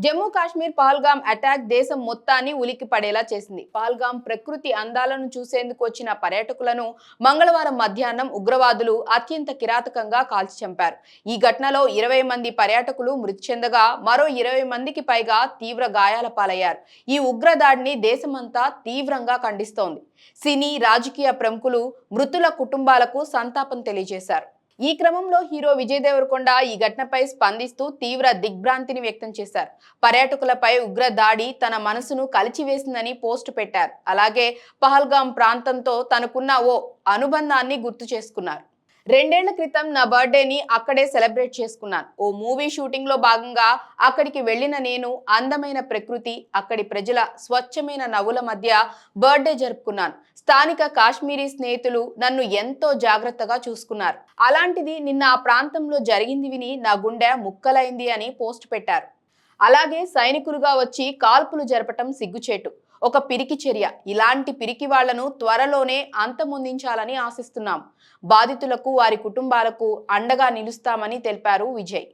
Jammu Kashmir Pahalgam attack దేశం మొత్తాన్ని ఉలిక్కి పడేలా చేసింది. పహల్గామ్ ప్రకృతి అందాలను చూసేందుకు వచ్చిన పర్యాటకులను మంగళవారం మధ్యాహ్నం ఉగ్రవాదులు అత్యంత కిరాతకంగా కాల్చి చంపారు. ఈ ఘటనలో 20 మంది పర్యాటకులు మృతి చెందగా మరో 20 మందికి పైగా తీవ్ర గాయాల పాలయ్యారు. ఈ ఉగ్రదాడిని దేశమంతా తీవ్రంగా ఖండిస్తోంది. సినీ, రాజకీయ ప్రముఖులు మృతుల కుటుంబాలకు సంతాపం తెలియజేశారు. ఈ క్రమంలో హీరో విజయ్ దేవరకొండ ఈ ఘటనపై స్పందిస్తూ తీవ్ర దిగ్భ్రాంతిని వ్యక్తం చేశారు. పర్యాటకులపై ఉగ్ర దాడి తన మనసును కలిచివేసిందని పోస్టు పెట్టారు. అలాగే పహల్గామ్ ప్రాంతంతో తనకున్న ఓ అనుబంధాన్ని గుర్తు చేసుకున్నారు. 2 ఏళ్ల క్రితం నా బర్త్డేని అక్కడే సెలబ్రేట్ చేసుకున్నాను. ఓ మూవీ షూటింగ్ లో భాగంగా అక్కడికి వెళ్లిన నేను అందమైన ప్రకృతి, అక్కడి ప్రజల స్వచ్ఛమైన నవ్వుల మధ్య బర్త్డే జరుపుకున్నాను. స్థానిక కాశ్మీరీ స్నేహితులు నన్ను ఎంతో జాగ్రత్తగా చూసుకున్నారు. అలాంటిది నిన్న ఆ ప్రాంతంలో జరిగింది విని నా గుండె ముక్కలైంది అని పోస్ట్ పెట్టారు. అలాగే సైనికులుగా వచ్చి కాల్పులు జరపటం సిగ్గుచేటు, ఒక పిరికి చర్య. ఇలాంటి పిరికి వాళ్లను త్వరలోనే అంతమొందించాలని ఆశిస్తున్నాం. బాధితులకు, వారి కుటుంబాలకు అండగా నిలుస్తామని తెలిపారు విజయ్.